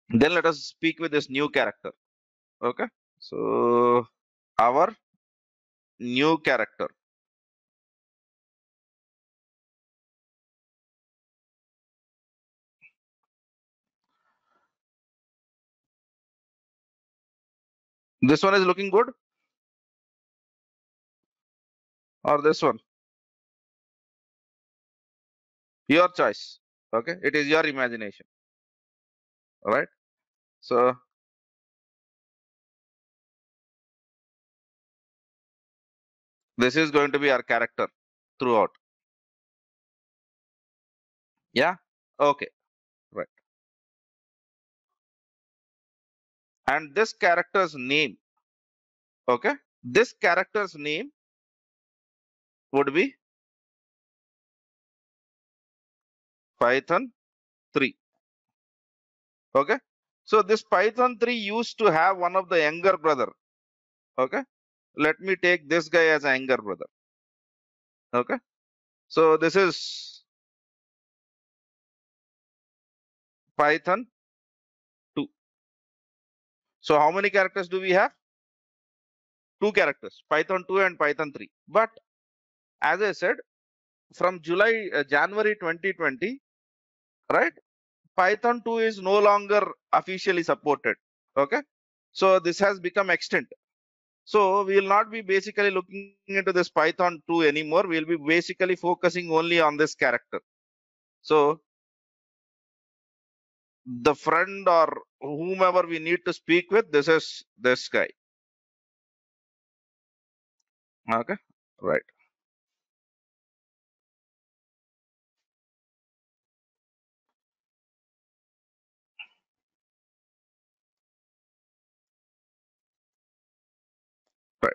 Then let us speak with this new character. Okay. So our new character. This one is looking good or this one? Your choice. Okay. It is your imagination. All right. So this is going to be our character throughout. Yeah. Okay. Right. And this character's name. Okay. This character's name would be Python 3. Okay. So this Python 3 used to have one of the younger brother. Okay. Let me take this guy as a younger brother. Okay. So this is Python 2. So how many characters do we have? Two characters, Python 2 and Python 3. But as I said, from January 2020, right? Python 2 is no longer officially supported. Okay. So this has become extinct. So we will not be basically looking into this Python 2 anymore. We'll be basically focusing only on this character. So the friend or whomever we need to speak with, this is this guy. Okay. Right. Right.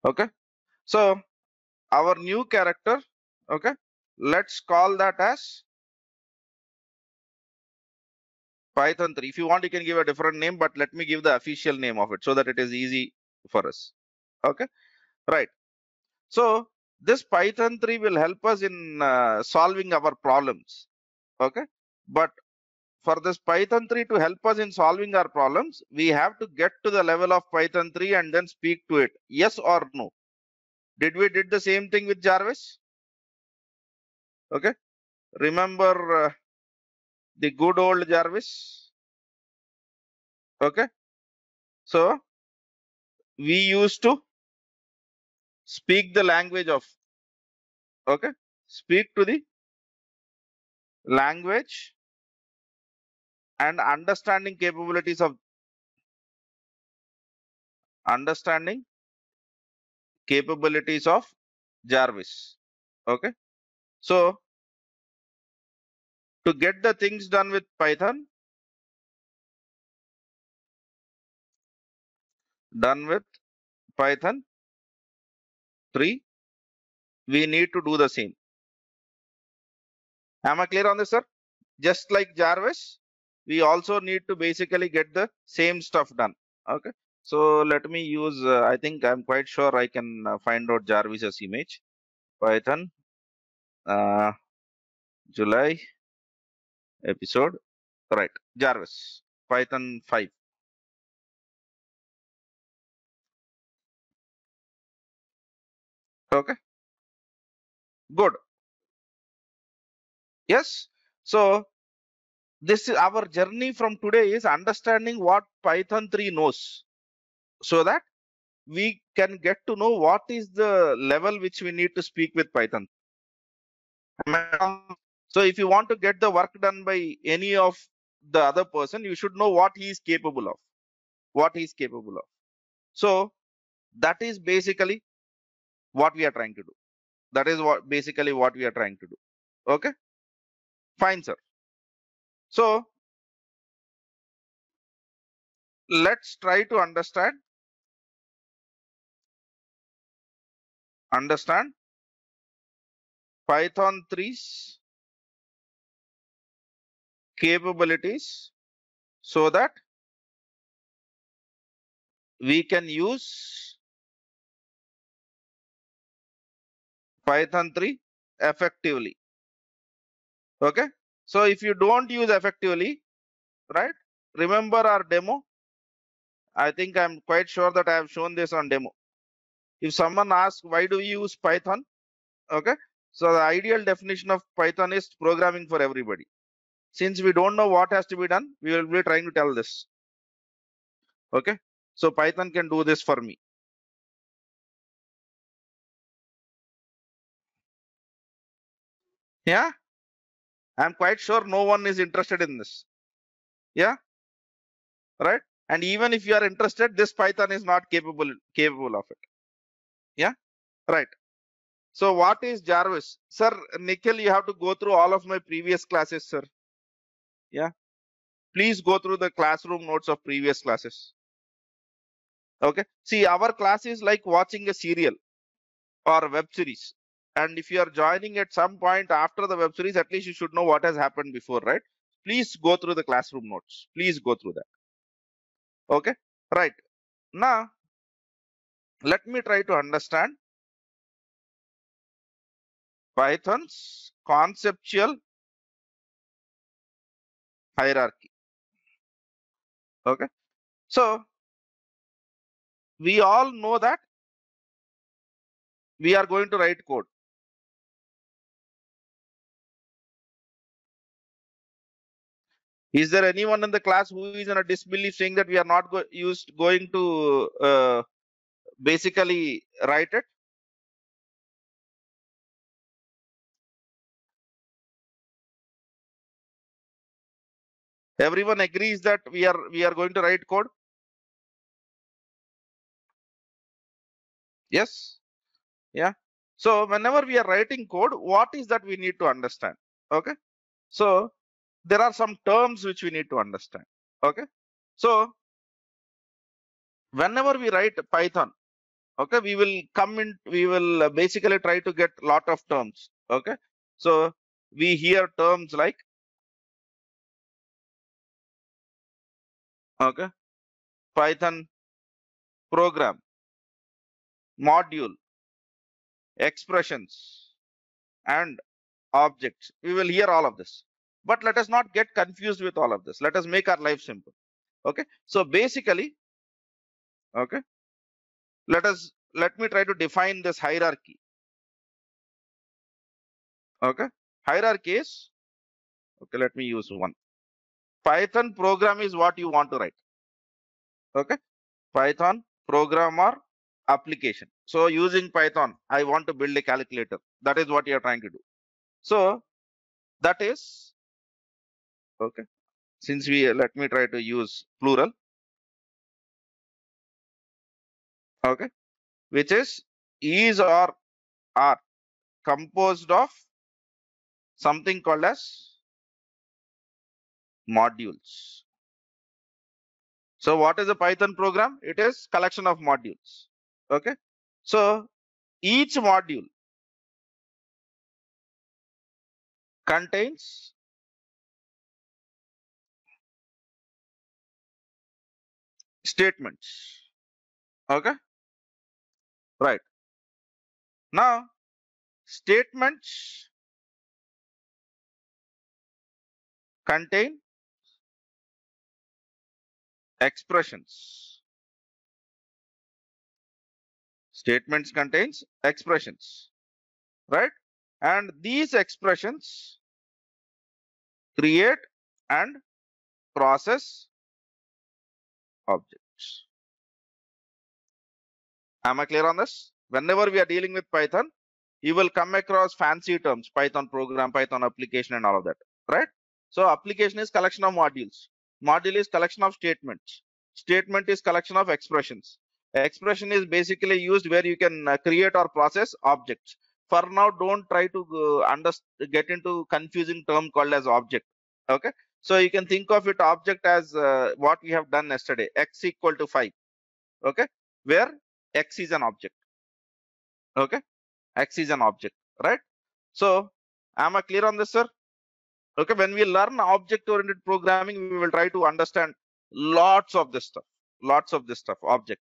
Okay. So our new character, okay, let's call that as Python 3. If you want, you can give a different name, but let me give the official name of it so that it is easy for us. Okay. Right. So this Python 3 will help us in solving our problems. Okay. But for this Python 3 to help us in solving our problems, we have to get to the level of Python 3 and then speak to it. Yes or no? Did we did the same thing with Jarvis? Okay. Remember the good old Jarvis? Okay. So we used to speak the language of, okay, speak to the language and understanding capabilities of Jarvis. Okay. So to get the things done with Python, done with Python 3, we need to do the same. Am I clear on this, sir? Just like Jarvis, we also need to basically get the same stuff done. Okay. So let me use, I think I'm quite sure I can find out Jarvis's image. Python, uh, July episode, right? Jarvis, Python 5. Okay. Good. Yes. So this is our journey from today is understanding what Python 3 knows so that we can get to know what is the level which we need to speak with Python. So if you want to get the work done by any of the other person, you should know what he is capable of, what he is capable of. So that is basically what we are trying to do. That is what basically what we are trying to do. Okay, fine, sir. So let's try to understand Python 3's capabilities so that we can use Python 3 effectively. Okay. So if you don't use effectively, right? Remember our demo? I think I'm quite sure that I have shown this on demo. If someone asks, why do you use Python? Okay. So the ideal definition of Python is programming for everybody. Since we don't know what has to be done, we will be trying to tell this. Okay. So Python can do this for me. Yeah. I'm quite sure no one is interested in this. Yeah. Right. And even if you are interested, this Python is not capable of it. Yeah. Right. So what is Jarvis? Sir, Nikhil, you have to go through all of my previous classes, sir. Yeah. Please go through the classroom notes of previous classes. Okay. See, our class is like watching a serial or a web series. And if you are joining at some point after the web series, at least you should know what has happened before, right? Please go through the classroom notes. Please go through that. Okay. Right. Now, let me try to understand Python's conceptual hierarchy. Okay. So we all know that we are going to write code. Is there anyone in the class who is in a disbelief saying that we are not going to basically write it? Everyone agrees that we are going to write code. Yes. Yeah. So whenever we are writing code, what is that we need to understand? Okay. So there are some terms which we need to understand. Okay. So whenever we write Python, okay, we will basically try to get lot of terms. Okay. So we hear terms like, okay, Python program, module, expressions, and objects. We will hear all of this. But let us not get confused with all of this. Let us make our life simple. Okay. So basically, okay, let me try to define this hierarchy. Okay. Hierarchy is, okay, let me use one. Python program is what you want to write. Okay. Python program or application. So using Python, I want to build a calculator. That is what you are trying to do. So that is, okay. Since let me try to use plural. Okay. Which is or are composed of something called as modules. So what is a Python program? It is collection of modules. Okay. So each module contains statements. Okay. Right. Now statements contain expressions. Statements contains expressions. Right. And these expressions create and process objects. Am I clear on this? Whenever we are dealing with Python, you will come across fancy terms, Python program, Python application, and all of that, right? So application is collection of modules. Module is collection of statements. Statement is collection of expressions. Expression is basically used where you can create or process objects. For now, don't try to get into confusing term called as object. Okay. So you can think of it object as what we have done yesterday, x equal to 5. Okay. Where x is an object. Okay. X is an object, right? So am I clear on this, sir? Okay, when we learn object oriented programming, we will try to understand lots of this stuff, object.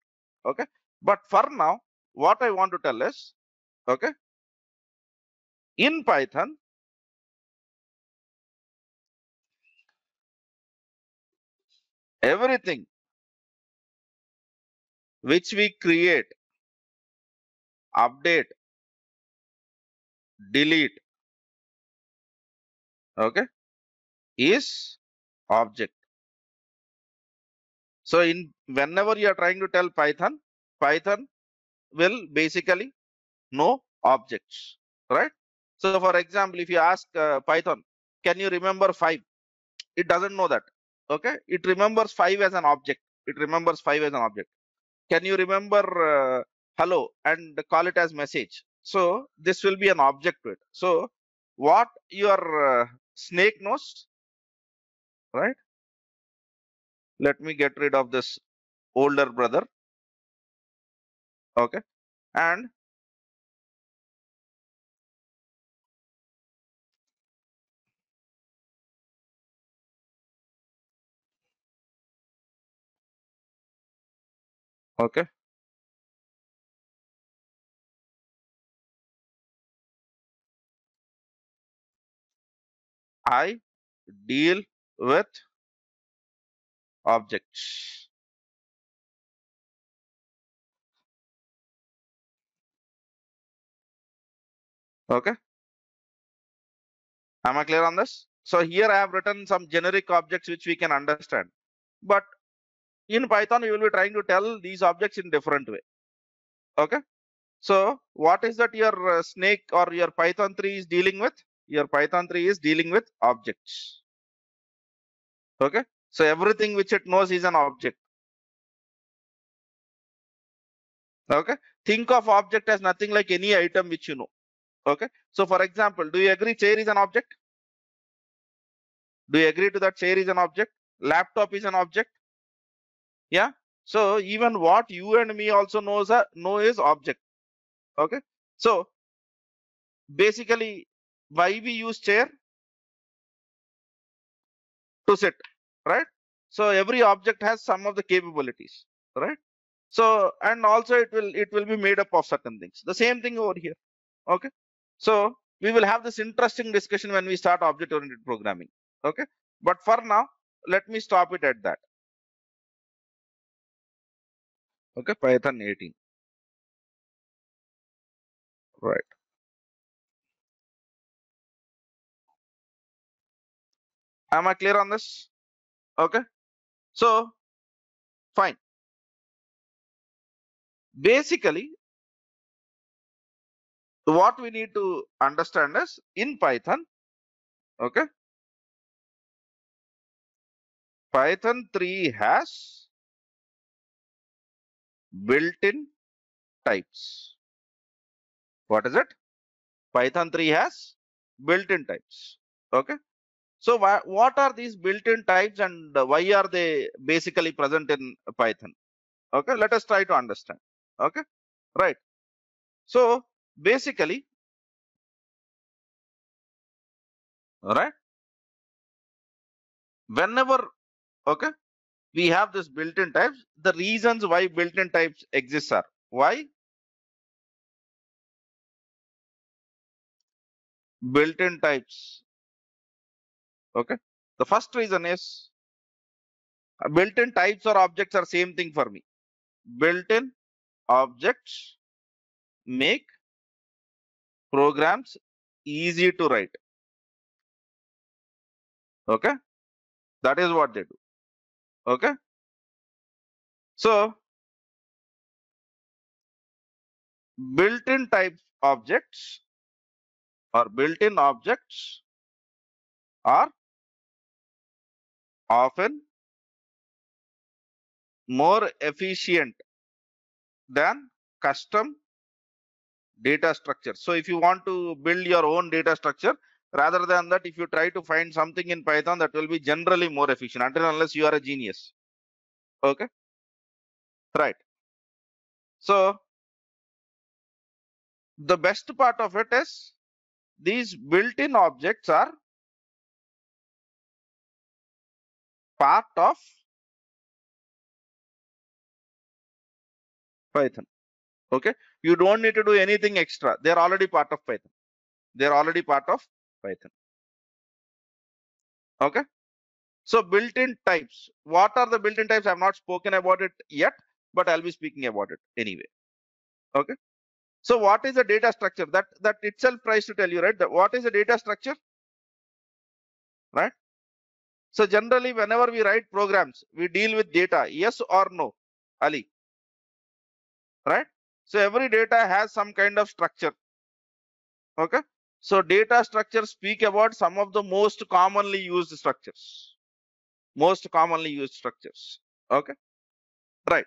Okay, but for now, what I want to tell is, okay, in Python, Everything which we create, update, delete, okay, is object. So whenever you are trying to tell Python will basically know objects, right? So for example, if you ask Python, can you remember 5? It doesn't know that. Okay, it remembers 5 as an object. It remembers 5 as an object. Can you remember hello and call it as message? So this will be an object to it. So what your snake knows, right? Let me get rid of this older brother. Okay, and okay, I deal with objects. Okay, am I clear on this? So here I have written some generic objects which we can understand, but in Python you will be trying to tell these objects in different way. Okay, so what is that your snake or your Python 3 is dealing with? Your Python 3 is dealing with objects. Okay, so everything which it knows is an object. Okay, think of object as nothing like any item which you know. Okay, so for example, do you agree chair is an object? Do you agree to that chair is an object? Laptop is an object. Yeah, so even what you and me also know is object. Okay, so basically why we use chair? To sit, right? So every object has some of the capabilities, right? So and also it will be made up of certain things. The same thing over here. Okay, so we will have this interesting discussion when we start object oriented programming. Okay, but for now let me stop it at that. Okay, Python 18, right? Am I clear on this? Okay, so fine. Basically what we need to understand is in Python, okay, Python 3 has built-in types. What is it? Python 3 has built-in types. Okay, so what are these built-in types and why are they basically present in Python? Okay, let us try to understand. Okay, right. So basically, all right, whenever, okay, we have this built-in types, the reasons why built-in types exist are why built-in types. Okay, the first reason is built-in types or objects are same thing for me. Built-in objects make programs easy to write. Okay, that is what they do. Okay, so built-in type objects or built-in objects are often more efficient than custom data structure. So if you want to build your own data structure, rather than that, if you try to find something in Python, that will be generally more efficient until unless you are a genius. Okay, right. So the best part of it is these built-in objects are part of Python. Okay, you don't need to do anything extra. They're already part of Python. They're already part of Python. Okay, So built-in types. What are the built-in types? I have not spoken about it yet, but I'll be speaking about it anyway. Okay. So what is the data structure? That itself tries to tell you, right? What is the data structure? Right. So generally, whenever we write programs, we deal with data. Yes or no, Ali? Right. So every data has some kind of structure. Okay. So data structures speak about some of the most commonly used structures. Most commonly used structures. Okay. Right.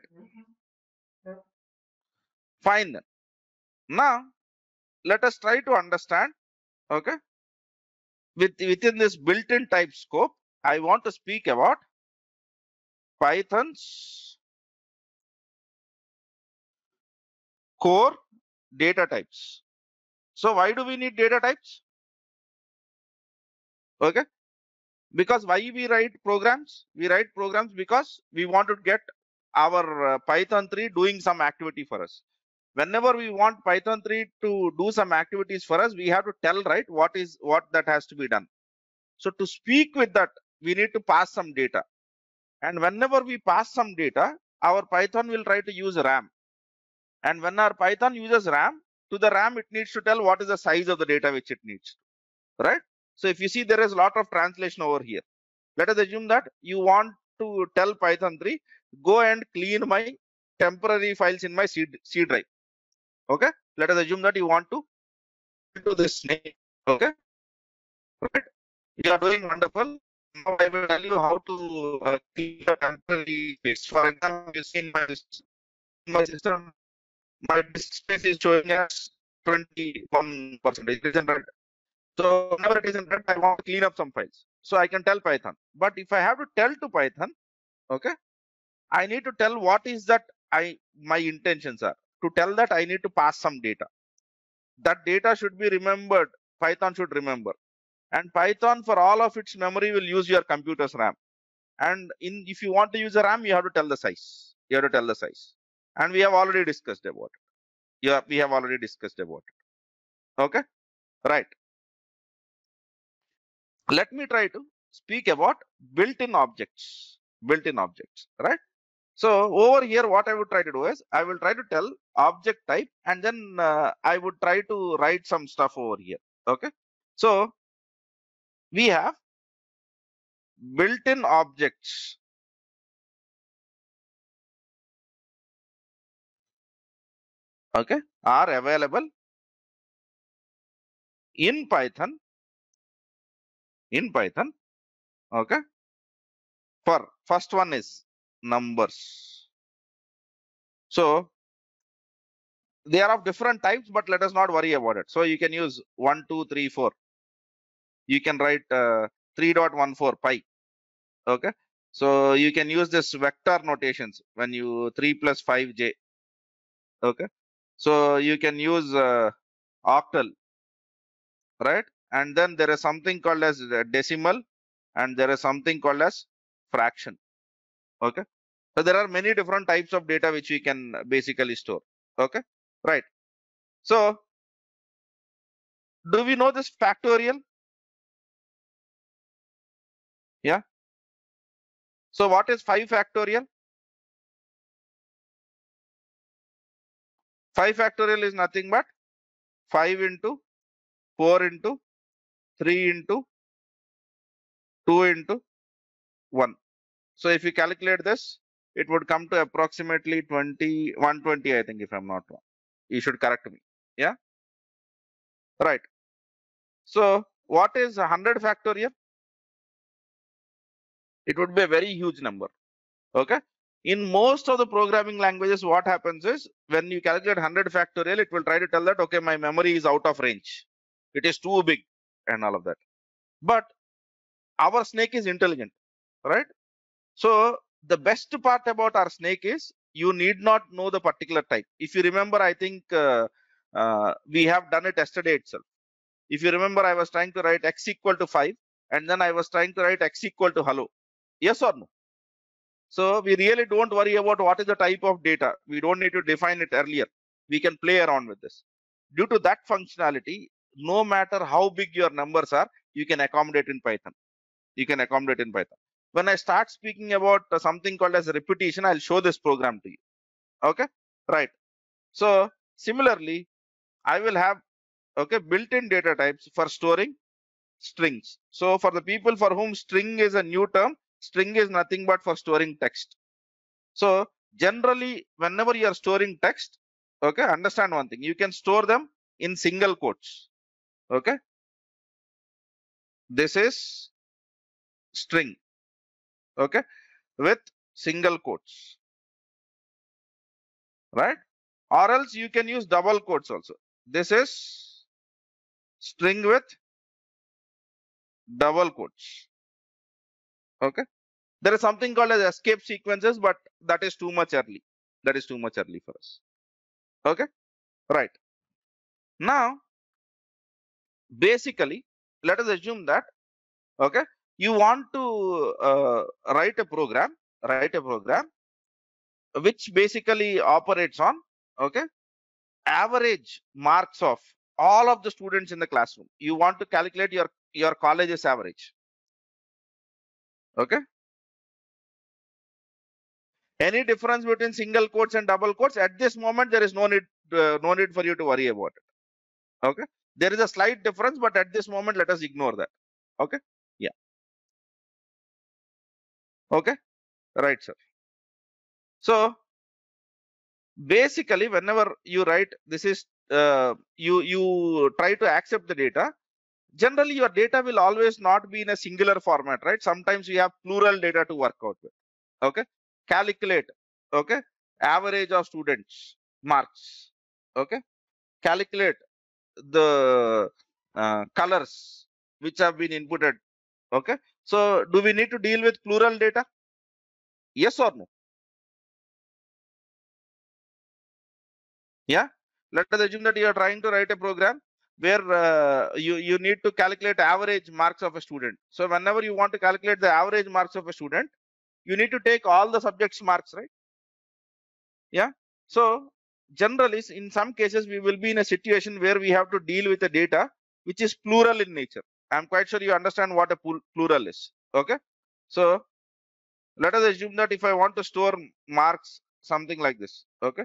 Fine then. Now let us try to understand. Okay. Within this built-in type scope, I want to speak about Python's core data types. So why do we need data types? Okay. Because why we write programs? We write programs because we want to get our Python 3 doing some activity for us. Whenever we want Python 3 to do some activities for us, we have to tell, right, what that has to be done. So to speak with that, we need to pass some data. And whenever we pass some data, our Python will try to use RAM. And when our Python uses RAM, to the RAM, it needs to tell what is the size of the data which it needs, right? So if you see, there is a lot of translation over here. Let us assume that you want to tell Python 3, go and clean my temporary files in my C drive. Okay. Let us assume that you want to do this snake. Okay. Right. You are doing wonderful. Now I will tell you how to clean the temporary space. For example, you see in my system, my disk space is showing as 21%. It isn't right. So whenever it isn't right, I want to clean up some files. So I can tell Python. But if I have to tell to Python, okay, I need to tell what is that my intentions are. To tell that, I need to pass some data. That data should be remembered. Python should remember. And Python, for all of its memory, will use your computer's RAM. And if you want to use a RAM, you have to tell the size. You have to tell the size. And we have already discussed about it. Yeah, we have already discussed about it. Okay, right. Let me try to speak about built-in objects. Built-in objects, right? So over here, what I would try to do is I will try to tell object type, and then I would try to write some stuff over here. Okay. So we have built-in objects. Okay, are available in Python. Okay. For first one is numbers. So they are of different types, but let us not worry about it. So you can use 1, 2, 3, 4. You can write 3.14 pi. Okay. So you can use this vector notations when you 3 plus 5j. Okay. So you can use octal, right? And then there is something called as decimal, and there is something called as fraction. Okay. So there are many different types of data which we can basically store. Okay. Right. So do we know this factorial? Yeah. So what is 5 factorial? 5 factorial is nothing but 5 into 4 into 3 into 2 into 1. So if you calculate this, it would come to approximately 120, I think, if I'm not wrong. You should correct me. Yeah. Right. So what is 100 factorial? It would be a very huge number. Okay. In most of the programming languages, what happens is when you calculate 100 factorial, it will try to tell that, okay, my memory is out of range. It is too big and all of that. But our snake is intelligent, right? So the best part about our snake is you need not know the particular type. If you remember, I think we have done it yesterday itself. If you remember, I was trying to write x equal to 5, and then I was trying to write x equal to hello. Yes or no? So we really don't worry about what is the type of data. We don't need to define it earlier. We can play around with this. Due to that functionality, no matter how big your numbers are, you can accommodate in Python. You can accommodate in Python. when I start speaking about something called as repetition, I'll show this program to you. Okay, right. So similarly, I will have, okay, built-in data types for storing strings. So for the people for whom string is a new term, string is nothing but for storing text. So generally, whenever you are storing text, okay, understand one thing, you can store them in single quotes. Okay, this is string, okay, with single quotes, right? Or else you can use double quotes also. This is string with double quotes. Okay, there is something called as escape sequences, but that is too much early. That is too much early for us. Okay, right. Now, basically, let us assume that, okay, you want to write a program which basically operates on, okay, average marks of all of the students in the classroom. You want to calculate your college's average. Okay, any difference between single quotes and double quotes at this moment, there is no need for you to worry about it. Okay, there is a slight difference, but at this moment, let us ignore that. Okay, yeah, okay, right, sir. So basically, whenever you write, this is you try to accept the data. Generally, your data will always not be in a singular format, right? Sometimes you have plural data to work out with. Okay, calculate, okay, average of students marks. Okay, calculate the colors which have been inputted. Okay, so do we need to deal with plural data? Yes or no? Yeah, let us assume that you are trying to write a program where you need to calculate average marks of a student. So whenever you want to calculate the average marks of a student, you need to take all the subjects marks, right? Yeah, so generally in some cases we will be in a situation where we have to deal with the data which is plural in nature. I'm quite sure you understand what a plural is. Okay, so let us assume that if I want to store marks, something like this, okay,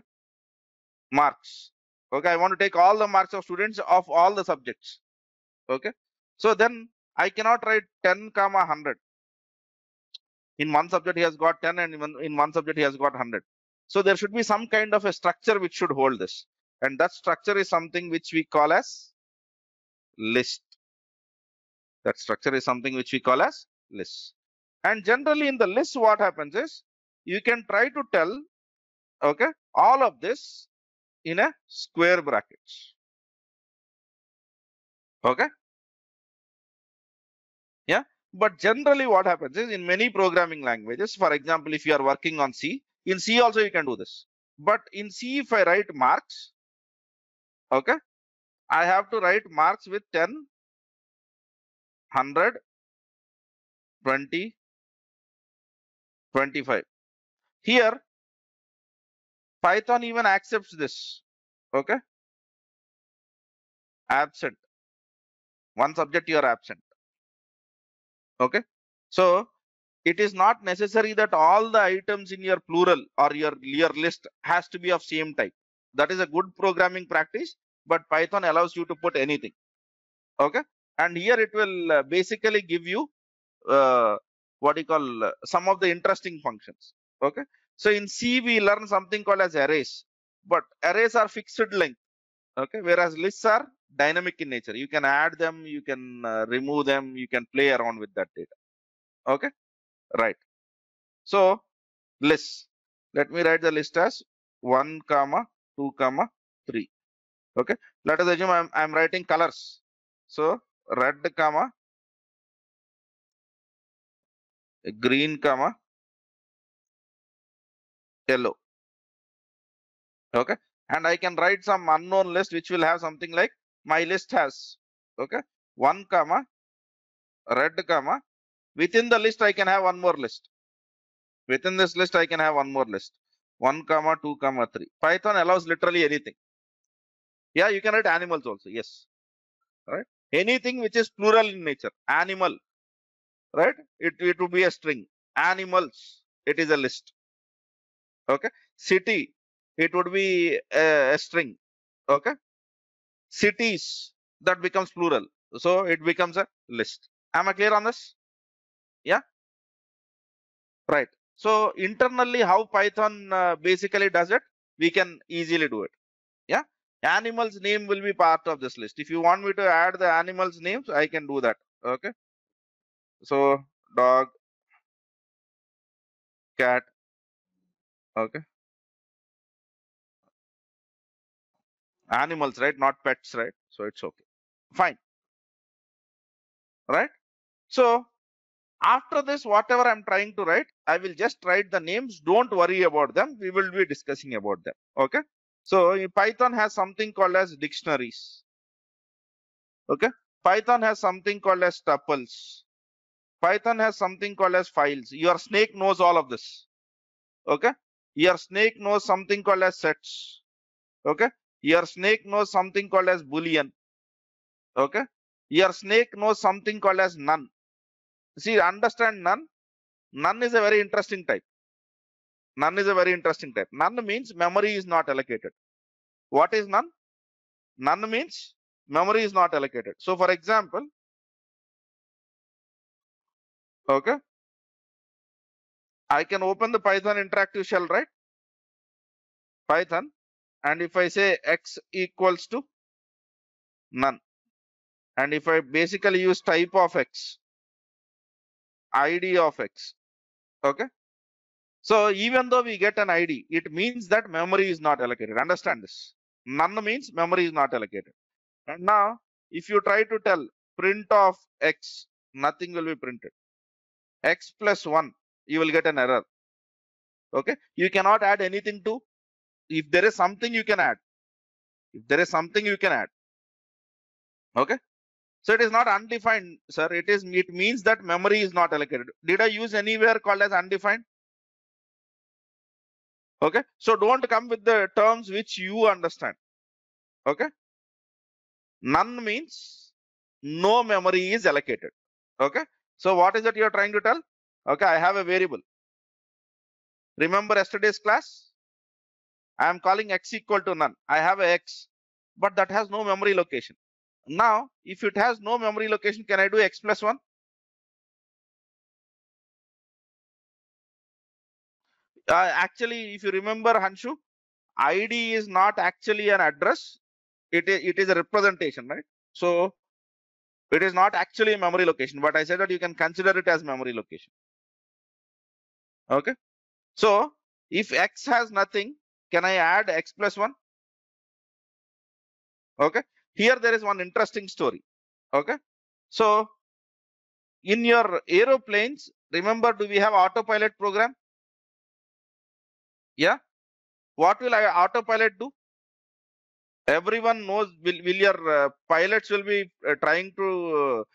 marks, okay, I want to take all the marks of students of all the subjects. Okay, so then I cannot write 10 comma 100. In one subject he has got 10 and in one subject he has got 100. So there should be some kind of a structure which should hold this, and that structure is something which we call as list. That structure is something which we call as list. And generally in the list, what happens is you can try to tell, okay, all of this in a square brackets. Okay, yeah, but generally what happens is in many programming languages, for example, if you are working on C, in C also you can do this, but in C if I write marks, okay, I have to write marks with 10, 100, 20, 25. Here Python even accepts this. Okay, absent, one subject you are absent. Okay, so it is not necessary that all the items in your plural or your list has to be of same type. That is a good programming practice, but Python allows you to put anything. Okay, and here it will basically give you what you call some of the interesting functions. Okay, so in C we learn something called as arrays, but arrays are fixed length. Okay, whereas lists are dynamic in nature. You can add them, you can remove them, you can play around with that data. Okay, right. So list, let me write the list as 1 comma 2 comma 3. Okay, let us assume I'm writing colors. So red comma green comma yellow. Okay, and I can write some unknown list which will have something like my list has, okay, 1 comma red comma, within the list I can have one more list. Within this list I can have one more list, 1 comma 2 comma 3. Python allows literally anything. Yeah, you can write animals also. Yes, right, anything which is plural in nature. Animal, right, it would be a string. Animals, it is a list. Okay. City, it would be a string. Okay. Cities, that becomes plural. So it becomes a list. Am I clear on this? Yeah. Right. So internally, how Python basically does it, we can easily do it. Yeah. Animals name will be part of this list. If you want me to add the animals names, I can do that. Okay. So dog, cat. Okay. Animals, right? Not pets, right? So it's okay. Fine. Right. So after this, whatever I'm trying to write, I will just write the names. Don't worry about them. We will be discussing about them. Okay. So Python has something called as dictionaries. Okay. Python has something called as tuples. Python has something called as files. Your snake knows all of this. Okay. Your snake knows something called as sets. Okay. Your snake knows something called as boolean. Okay. Your snake knows something called as none. See, understand none. None is a very interesting type. None is a very interesting type. None means memory is not allocated. What is none? None means memory is not allocated. So for example, okay, I can open the Python interactive shell, right? Python. And if I say x equals to none, and if I basically use type of x, ID of x, okay. So even though we get an ID, it means that memory is not allocated. Understand this. None means memory is not allocated. And now, if you try to tell print of x, nothing will be printed. X plus 1, you will get an error. Okay. You cannot add anything to. If there is something you can add. If there is something you can add. Okay. So it is not undefined, sir. It means that memory is not allocated. Did I use anywhere called as undefined? Okay. So don't come with the terms which you understand. Okay. None means no memory is allocated. Okay. So what is it you're trying to tell? Okay. I have a variable. Remember yesterday's class? I am calling x equal to none. I have a x, but that has no memory location. Now, if it has no memory location, can I do x plus 1? Actually, if you remember, Hanshu, ID is not actually an address. It is a representation, right? So it is not actually a memory location, but I said that you can consider it as memory location. Okay. So if x has nothing, can I add x plus 1? Okay. Here there is one interesting story. Okay. So in your aeroplanes, remember, do we have autopilot program? Yeah. What will autopilot do? Everyone knows, will your pilots will be trying to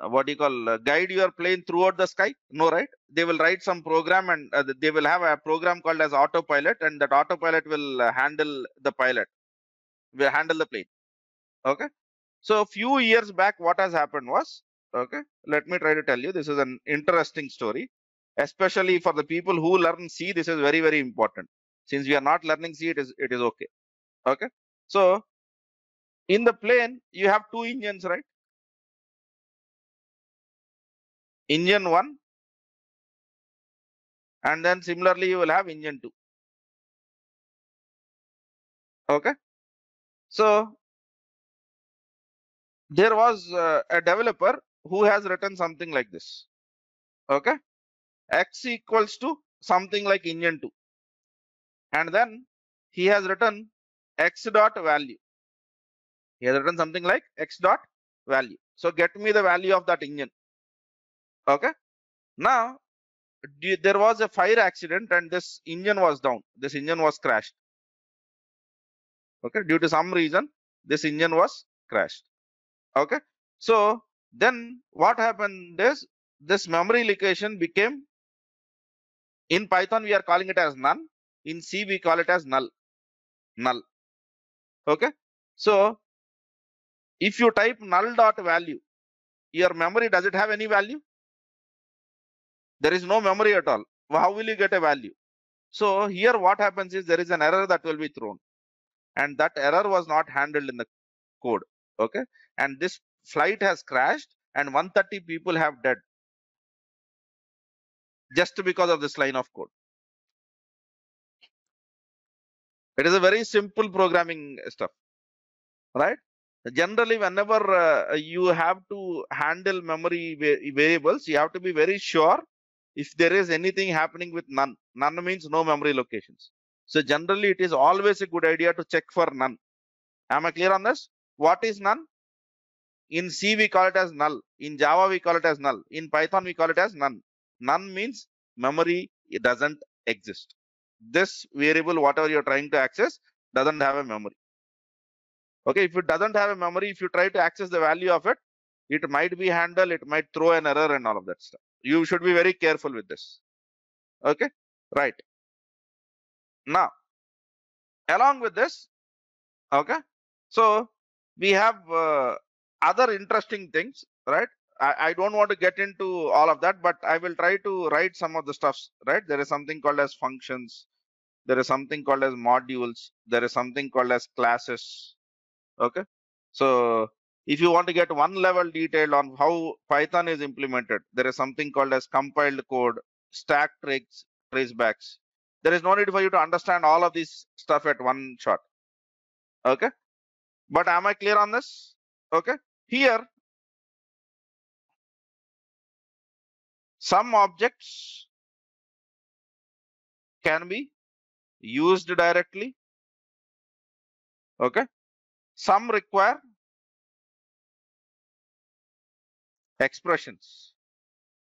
what do you call guide your plane throughout the sky? No, right? They will write some program, and they will have a program called as autopilot, and that autopilot will handle the pilot, will handle the plane. Okay. So a few years back, what has happened was, okay, let me try to tell you. This is an interesting story, especially for the people who learn C. This is very, very important. Since we are not learning C, it is okay. Okay. So in the plane, you have two engines, right? Engine 1, and then similarly, you will have engine 2. Okay. So there was a developer who has written something like this. Okay. X equals to something like engine 2. And then he has written x dot value. He has written something like x dot value. So get me the value of that engine. Okay. Now there was a fire accident and this engine was down. This engine was crashed. Okay. Due to some reason, this engine was crashed. Okay. So then what happened is this memory location became, in Python we are calling it as none. In C we call it as null. Null. Okay. So if you type null dot value, your memory, does it have any value? There is no memory at all. How will you get a value? So here what happens is there is an error that will be thrown, and that error was not handled in the code. Okay, and this flight has crashed and 130 people have died just because of this line of code. It is a very simple programming stuff, right? Generally, whenever you have to handle memory variables, you have to be very sure if there is anything happening with none. None means no memory locations. So generally, it is always a good idea to check for none. Am I clear on this? What is none? In C, we call it as null. In Java, we call it as null. In Python, we call it as none. None means memory, it doesn't exist. This variable, whatever you're trying to access, doesn't have a memory. Okay, if it doesn't have a memory, if you try to access the value of it, it might be handled, it might throw an error and all of that stuff. You should be very careful with this. Okay, right. Now, along with this, okay, so we have other interesting things, right? I don't want to get into all of that, but I will try to write some of the stuffs, right? There is something called as functions. There is something called as modules. There is something called as classes. Okay. So if you want to get one level detail on how Python is implemented, there is something called as compiled code, stack tracebacks. There is no need for you to understand all of this stuff at one shot. Okay. But am I clear on this? Okay. Here, some objects can be used directly. Okay. Some require expressions.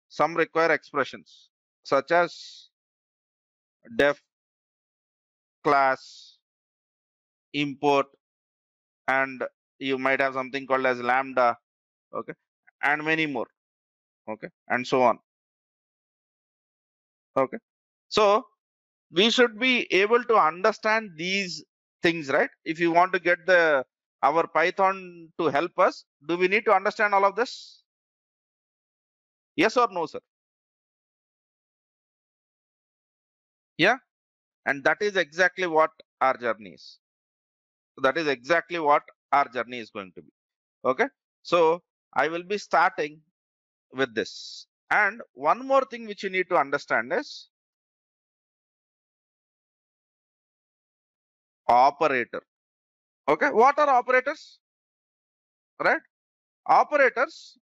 Some require expressions such as def, class, import, and you might have something called as lambda. Okay. And many more. Okay. And so on. Okay. So we should be able to understand these things, right? If you want to get our Python to help us, do we need to understand all of this? Yes or no, sir? Yeah. And that is exactly what our journey is. That is exactly what our journey is going to be. Okay. So I will be starting with this. And one more thing which you need to understand is operator. Okay. What are operators? Right? Operators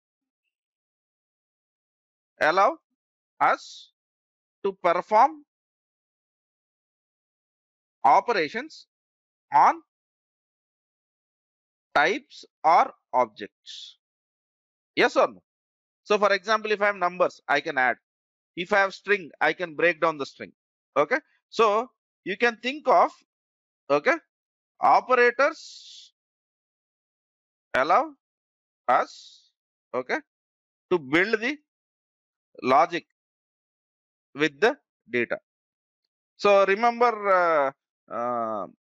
allow us to perform operations on types or objects. Yes or no? So for example, if I have numbers, I can add. If I have string, I can break down the string. Okay. So you can think of, okay, operators allow us, okay, to build the logic with the data. So remember,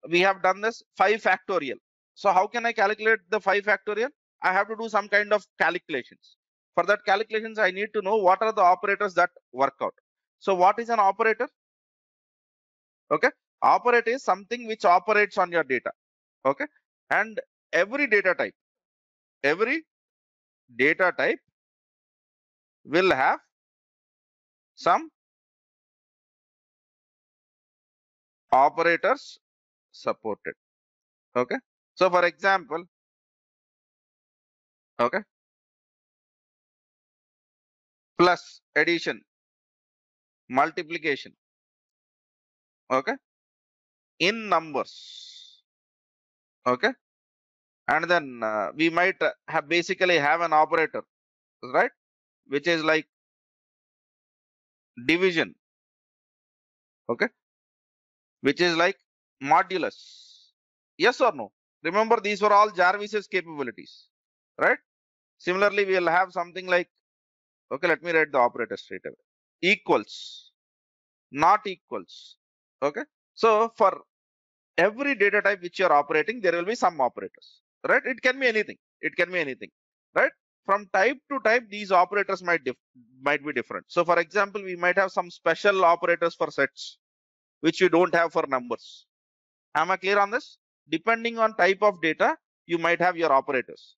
we have done this 5 factorial. So how can I calculate the 5 factorial? I have to do some kind of calculations. For that calculations, I need to know what are the operators that work out. So what is an operator? Okay. Operator is something which operates on your data. Okay. And every data type will have some operators supported. Okay. So for example, okay, plus, addition, multiplication, okay, in numbers, okay, and then we might have basically have an operator, right, which is like division, okay, which is like modulus. Yes or no? Remember, these were all Jarvis's capabilities, right? Similarly, we will have something like, okay, let me write the operator straight away. Equals, not equals, okay. So for every data type which you are operating, there will be some operators, right? It can be anything. It can be anything, right? from type to type, these operators might be different. So for example, we might have some special operators for sets, which you don't have for numbers. Am I clear on this? Depending on type of data, you might have your operators.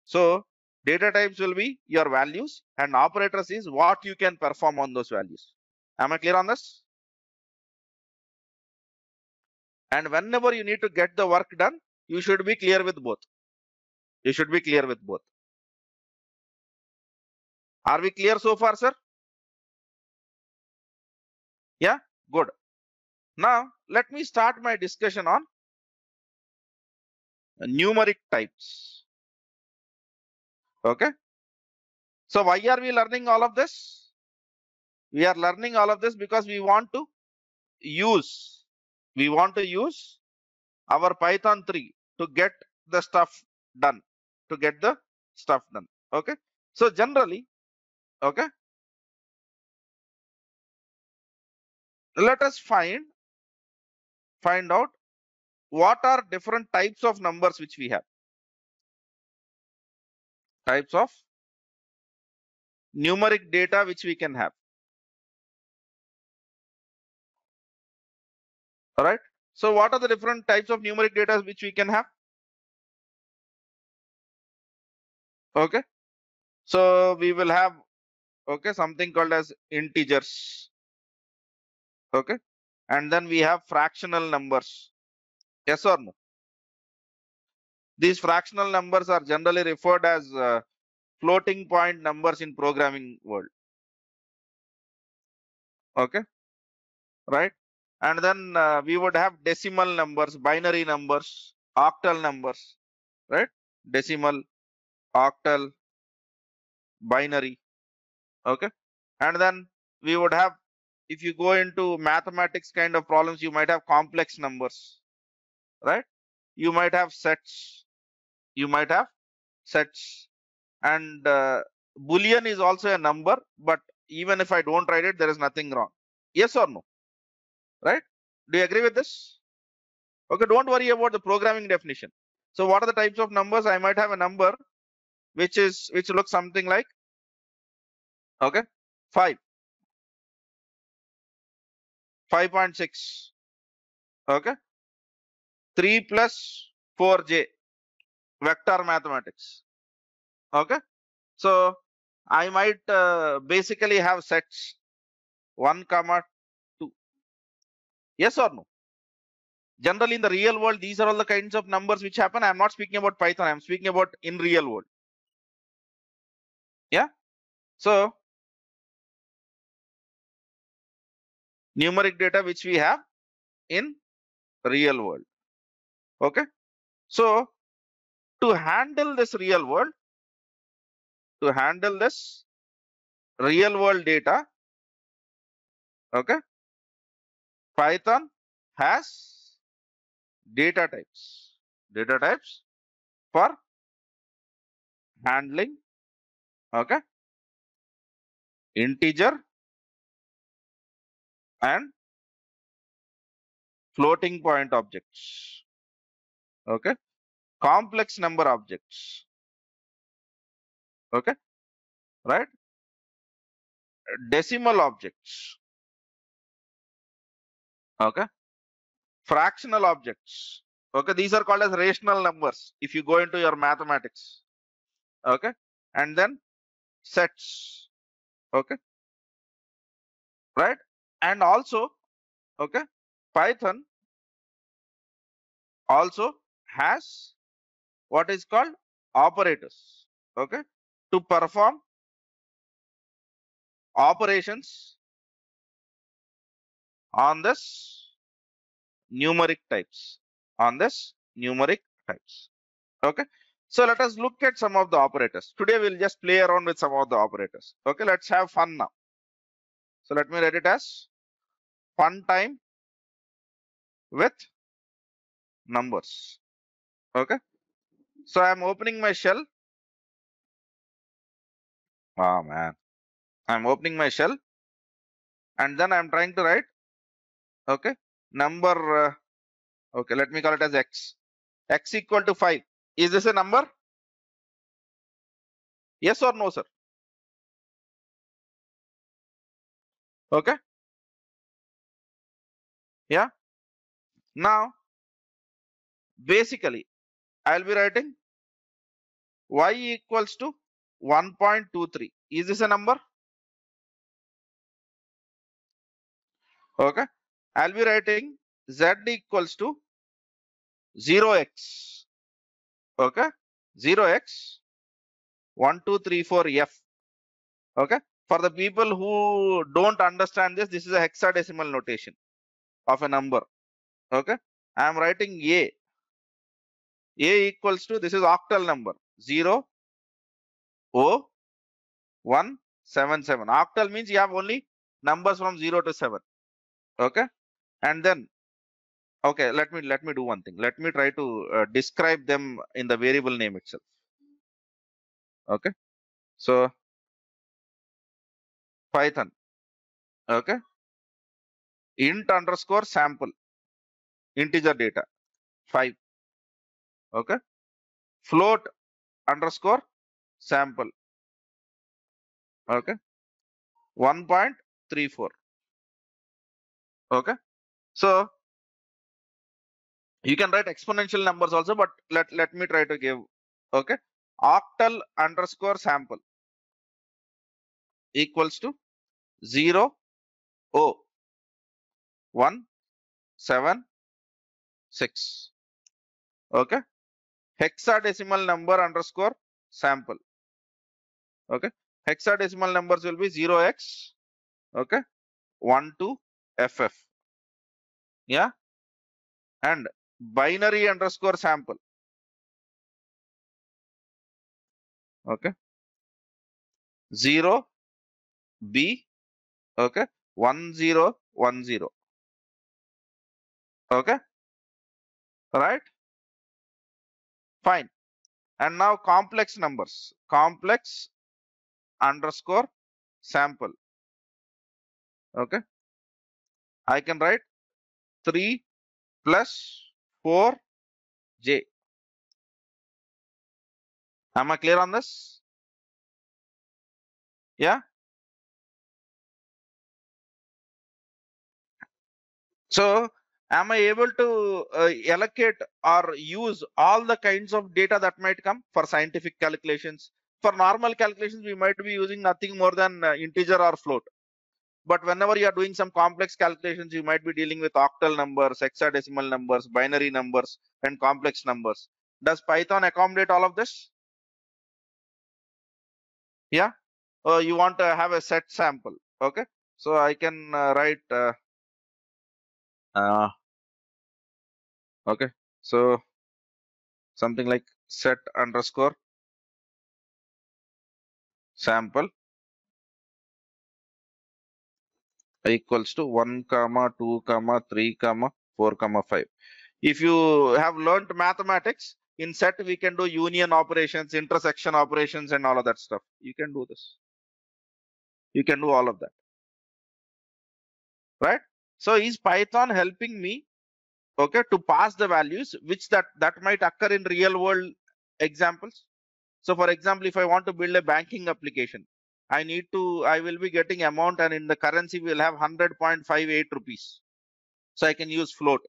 So data types will be your values, and operators is what you can perform on those values. Am I clear on this? And whenever you need to get the work done, you should be clear with both. You should be clear with both. Are we clear so far, sir? Yeah, good. Now let me start my discussion on numeric types. Okay. So why are we learning all of this? We are learning all of this because we want to use our Python 3 to get the stuff done, Okay. So generally, okay, let us find out what are different types of numbers which we have. Types of numeric data which we can have. All right. So what are the different types of numeric data which we can have? Okay. So we will have, okay, something called as integers. Okay. And then we have fractional numbers. Yes or no? These fractional numbers are generally referred as floating point numbers in programming world. Okay. Right. And then we would have decimal numbers, binary numbers, octal numbers, right? Decimal, octal, binary. Okay. And then we would have, if you go into mathematics kind of problems, you might have complex numbers, right? You might have sets. And Boolean is also a number, but even if I don't write it, there is nothing wrong. Yes or no? Right? Do you agree with this? Okay, don't worry about the programming definition. So what are the types of numbers? I might have a number which looks something like, okay, 5.6, okay, 3 plus 4j, vector mathematics. Okay, so I might basically have sets 1, 2. Yes or no? Generally in the real world, these are all the kinds of numbers which happen. I'm not speaking about Python. I'm speaking about in real world. Yeah. So numeric data which we have in real world. Okay. So to handle this real world data, okay, Python has data types for handling, okay, integer and floating point objects, okay, complex number objects, okay, right, decimal objects, okay, fractional objects, okay, these are called as rational numbers if you go into your mathematics, okay, and then sets, okay, right, and also, okay, Python also has what is called operators, okay, to perform operations on this numeric types, okay. So let us look at some of the operators. Today we'll just play around with some of the operators. Okay, let's have fun now. So let me write it as fun time with numbers. Okay. So I'm opening my shell. Oh man. I'm opening my shell and then I'm trying to write, okay, number, okay, let me call it as x equal to 5. Is this a number? Yes or no, sir? Okay. Yeah. Now, basically, I'll be writing y equals to 1.23. Is this a number? Okay. I'll be writing z equals to 0x. Okay. 0x 1234f. Okay. For the people who don't understand this, this is a hexadecimal notation of a number. Okay. I am writing a. A equals to, this is octal number, 0 O 1 7 7. Octal means you have only numbers from 0 to 7. Okay. And then, okay, let me do one thing. Let me try to describe them in the variable name itself. Okay. So Python. Okay. Int underscore sample, integer data 5. Okay. Float underscore sample. Okay. 1.34. Okay. So you can write exponential numbers also, but let me try to give. Okay. Octal underscore sample equals to 0 O 1 7 6. Okay. Hexadecimal number underscore sample. Okay. Hexadecimal numbers will be 0x. Okay. 1 to FF. Yeah. And binary underscore sample. Okay. 0 B. Okay. 1 0 1 0. Okay. Right. Fine. And now complex numbers. Complex underscore sample. Okay. I can write 3 plus 4j. Am I clear on this? Yeah. So am I able to allocate or use all the kinds of data that might come for scientific calculations? For normal calculations, we might be using nothing more than integer or float. But whenever you are doing some complex calculations, you might be dealing with octal numbers, hexadecimal numbers, binary numbers, and complex numbers. Does Python accommodate all of this? Yeah. You want to have a set sample. Okay. So I can write. Okay. So something like set underscore sample equals to 1 comma 2 comma 3 comma 4 comma 5. If you have learned mathematics, in set we can do union operations, intersection operations, and all of that stuff. You can do this. You can do all of that, right? So is Python helping me, okay, to pass the values which that might occur in real world examples? So for example, if I want to build a banking application, I will be getting amount, and in the currency we will have 100.58 rupees. So I can use float.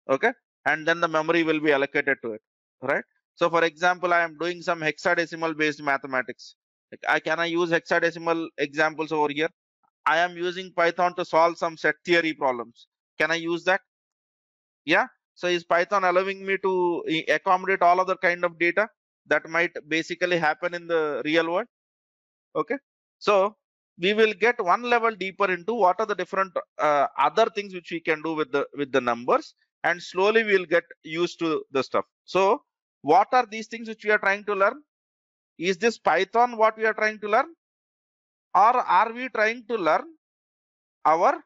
Okay. And then the memory will be allocated to it, right? So for example, I am doing some hexadecimal based mathematics. Like can I use hexadecimal examples over here? I am using Python to solve some set theory problems. Can I use that? Yeah. So is Python allowing me to accommodate all of the kind of data that might basically happen in the real world? Okay. So we will get one level deeper into what are the different other things which we can do with the numbers, and slowly we will get used to the stuff. So what are these things which we are trying to learn? Is this Python what we are trying to learn, or are we trying to learn our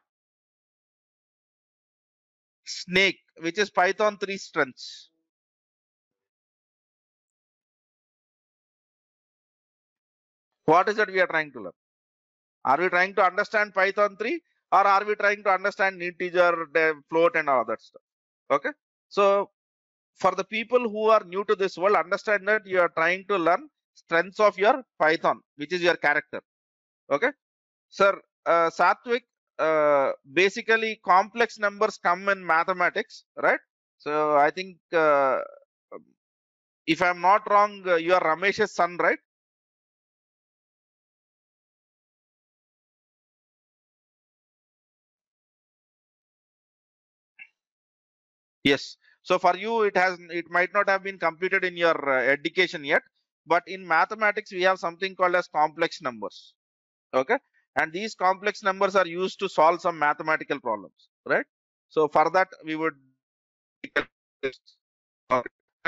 snake, which is Python 3 strengths? What is it we are trying to learn? Are we trying to understand Python 3, or are we trying to understand integer, float, and all that stuff? Okay. So for the people who are new to this world, understand that you are trying to learn strengths of your Python, which is your character. Okay, sir. Satvik, basically complex numbers come in mathematics, right? So I think if I'm not wrong, you are Ramesh's son, right? Yes. So for you, it might not have been completed in your education yet, but in mathematics we have something called as complex numbers. Okay, and these complex numbers are used to solve some mathematical problems, right? So for that we would that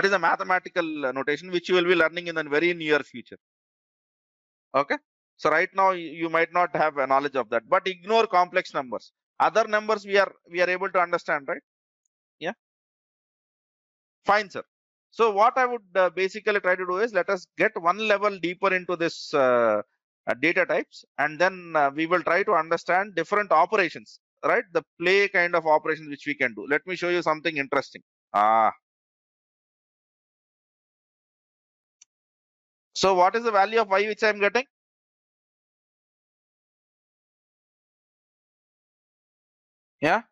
is a mathematical notation which you will be learning in the very near future. Okay, so right now you might not have a knowledge of that, but ignore complex numbers. Other numbers we are able to understand, right? Yeah, fine, sir. So what I would basically try to do is, let us get one level deeper into this data types, and then we will try to understand different operations, right? The play kind of operations which we can do. Let me show you something interesting. So what is the value of y which I am getting? Yeah.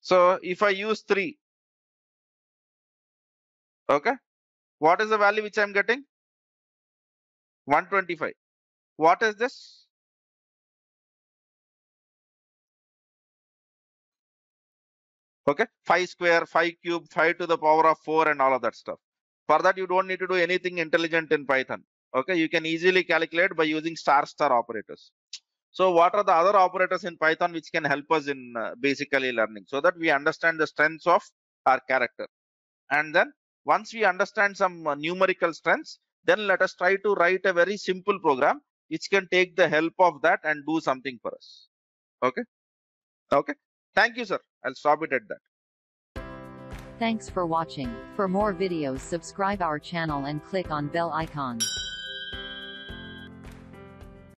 So if I use 3, okay, what is the value which I am getting? 125. What is this? Okay, 5 square, 5 cube, 5 to the power of 4, and all of that stuff. For that, you don't need to do anything intelligent in Python. Okay, you can easily calculate by using star operators. So what are the other operators in Python which can help us in basically learning, so that we understand the strengths of our character? And then once we understand some numerical strengths, then let us try to write a very simple program which can take the help of that and do something for us. Okay. Okay. Thank you, sir. I'll stop it at that. Thanks for watching. For more videos, subscribe our channel and click on bell icon.